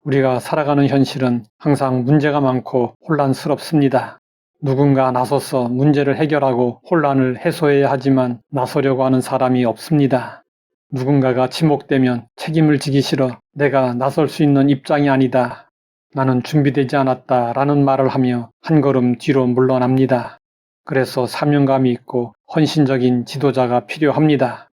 우리가 살아가는 현실은 항상 문제가 많고 혼란스럽습니다. 누군가 나서서 문제를 해결하고 혼란을 해소해야 하지만 나서려고 하는 사람이 없습니다. 누군가가 지목되면 책임을 지기 싫어 내가 나설 수 있는 입장이 아니다. 나는 준비되지 않았다 라는 말을 하며 한 걸음 뒤로 물러납니다. 그래서 사명감이 있고 헌신적인 지도자가 필요합니다.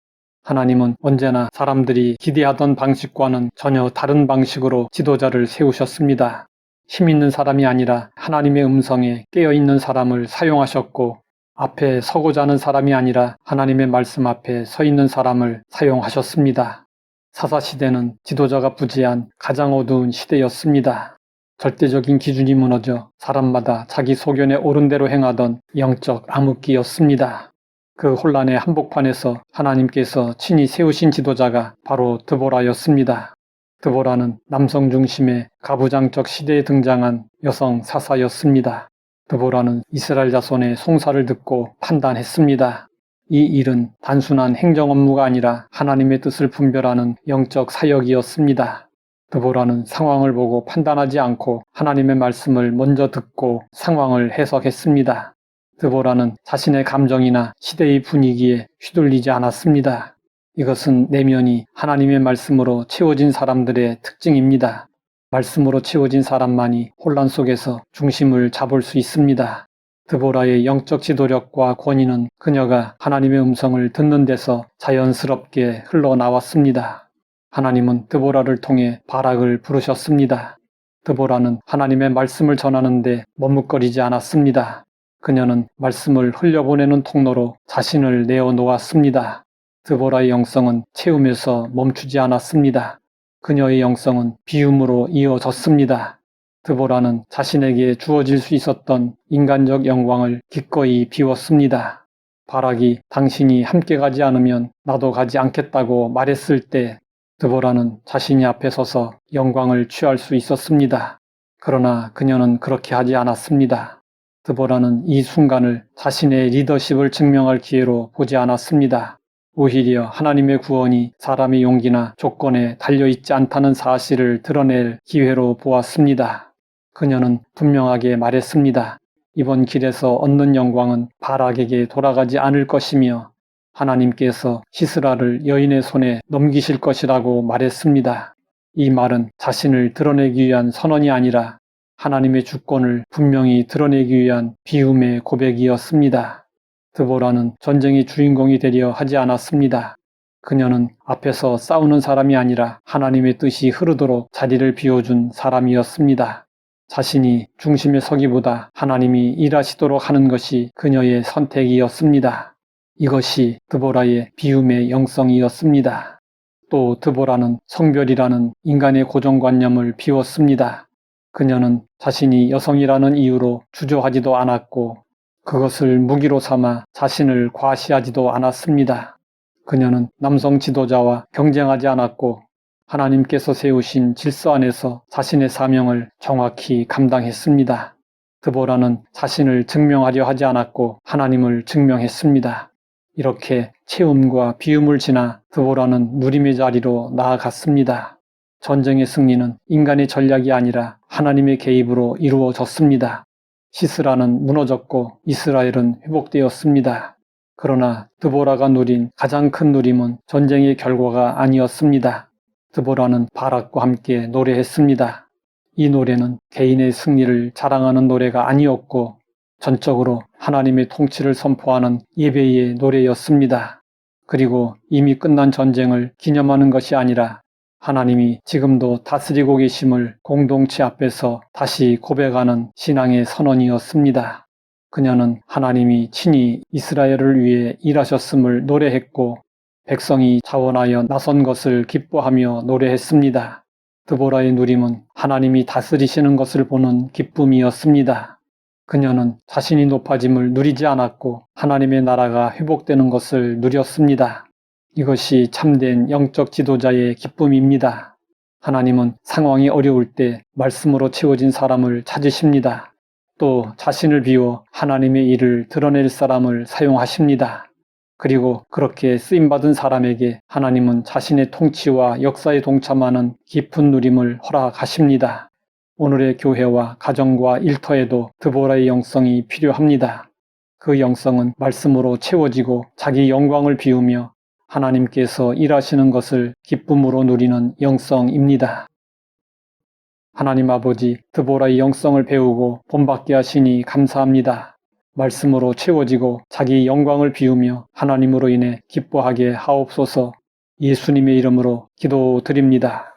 하나님은 언제나 사람들이 기대하던 방식과는 전혀 다른 방식으로 지도자를 세우셨습니다. 힘 있는 사람이 아니라 하나님의 음성에 깨어있는 사람을 사용하셨고, 앞에 서고자 하는 사람이 아니라 하나님의 말씀 앞에 서 있는 사람을 사용하셨습니다. 사사시대는 지도자가 부재한 가장 어두운 시대였습니다. 절대적인 기준이 무너져 사람마다 자기 소견에 옳은 대로 행하던 영적 암흑기였습니다. 그 혼란의 한복판에서 하나님께서 친히 세우신 지도자가 바로 드보라였습니다. 드보라는 남성 중심의 가부장적 시대에 등장한 여성 사사였습니다. 드보라는 이스라엘 자손의 송사를 듣고 판단했습니다. 이 일은 단순한 행정 업무가 아니라 하나님의 뜻을 분별하는 영적 사역이었습니다. 드보라는 상황을 보고 판단하지 않고 하나님의 말씀을 먼저 듣고 상황을 해석했습니다. 드보라는 자신의 감정이나 시대의 분위기에 휘둘리지 않았습니다. 이것은 내면이 하나님의 말씀으로 채워진 사람들의 특징입니다. 말씀으로 채워진 사람만이 혼란 속에서 중심을 잡을 수 있습니다. 드보라의 영적 지도력과 권위는 그녀가 하나님의 음성을 듣는 데서 자연스럽게 흘러나왔습니다. 하나님은 드보라를 통해 바락을 부르셨습니다. 드보라는 하나님의 말씀을 전하는데 머뭇거리지 않았습니다. 그녀는 말씀을 흘려보내는 통로로 자신을 내어놓았습니다. 드보라의 영성은 채움에서 멈추지 않았습니다. 그녀의 영성은 비움으로 이어졌습니다. 드보라는 자신에게 주어질 수 있었던 인간적 영광을 기꺼이 비웠습니다. 바락이 당신이 함께 가지 않으면 나도 가지 않겠다고 말했을 때 드보라는 자신이 앞에 서서 영광을 취할 수 있었습니다. 그러나 그녀는 그렇게 하지 않았습니다. 드보라는 이 순간을 자신의 리더십을 증명할 기회로 보지 않았습니다. 오히려 하나님의 구원이 사람의 용기나 조건에 달려있지 않다는 사실을 드러낼 기회로 보았습니다. 그녀는 분명하게 말했습니다. 이번 길에서 얻는 영광은 바락에게 돌아가지 않을 것이며 하나님께서 시스라를 여인의 손에 넘기실 것이라고 말했습니다. 이 말은 자신을 드러내기 위한 선언이 아니라 하나님의 주권을 분명히 드러내기 위한 비움의 고백이었습니다. 드보라는 전쟁의 주인공이 되려 하지 않았습니다. 그녀는 앞에서 싸우는 사람이 아니라 하나님의 뜻이 흐르도록 자리를 비워준 사람이었습니다. 자신이 중심에 서기보다 하나님이 일하시도록 하는 것이 그녀의 선택이었습니다. 이것이 드보라의 비움의 영성이었습니다. 또 드보라는 성별이라는 인간의 고정관념을 비웠습니다. 그녀는 자신이 여성이라는 이유로 주저하지도 않았고 그것을 무기로 삼아 자신을 과시하지도 않았습니다. 그녀는 남성 지도자와 경쟁하지 않았고 하나님께서 세우신 질서 안에서 자신의 사명을 정확히 감당했습니다. 드보라는 자신을 증명하려 하지 않았고 하나님을 증명했습니다. 이렇게 채움과 비움을 지나 드보라는 누림의 자리로 나아갔습니다. 전쟁의 승리는 인간의 전략이 아니라 하나님의 개입으로 이루어졌습니다. 시스라는 무너졌고 이스라엘은 회복되었습니다. 그러나 드보라가 누린 가장 큰 누림은 전쟁의 결과가 아니었습니다. 드보라는 바락과 함께 노래했습니다. 이 노래는 개인의 승리를 자랑하는 노래가 아니었고 전적으로 하나님의 통치를 선포하는 예배의 노래였습니다. 그리고 이미 끝난 전쟁을 기념하는 것이 아니라 하나님이 지금도 다스리고 계심을 공동체 앞에서 다시 고백하는 신앙의 선언이었습니다. 그녀는 하나님이 친히 이스라엘을 위해 일하셨음을 노래했고 백성이 자원하여 나선 것을 기뻐하며 노래했습니다. 드보라의 누림은 하나님이 다스리시는 것을 보는 기쁨이었습니다. 그녀는 자신이 높아짐을 누리지 않았고 하나님의 나라가 회복되는 것을 누렸습니다. 이것이 참된 영적 지도자의 기쁨입니다. 하나님은 상황이 어려울 때 말씀으로 채워진 사람을 찾으십니다. 또 자신을 비워 하나님의 일을 드러낼 사람을 사용하십니다. 그리고 그렇게 쓰임받은 사람에게 하나님은 자신의 통치와 역사에 동참하는 깊은 누림을 허락하십니다. 오늘의 교회와 가정과 일터에도 드보라의 영성이 필요합니다. 그 영성은 말씀으로 채워지고 자기 영광을 비우며 하나님께서 일하시는 것을 기쁨으로 누리는 영성입니다. 하나님 아버지, 드보라의 영성을 배우고 본받게 하시니 감사합니다. 말씀으로 채워지고 자기 영광을 비우며 하나님으로 인해 기뻐하게 하옵소서. 예수님의 이름으로 기도드립니다.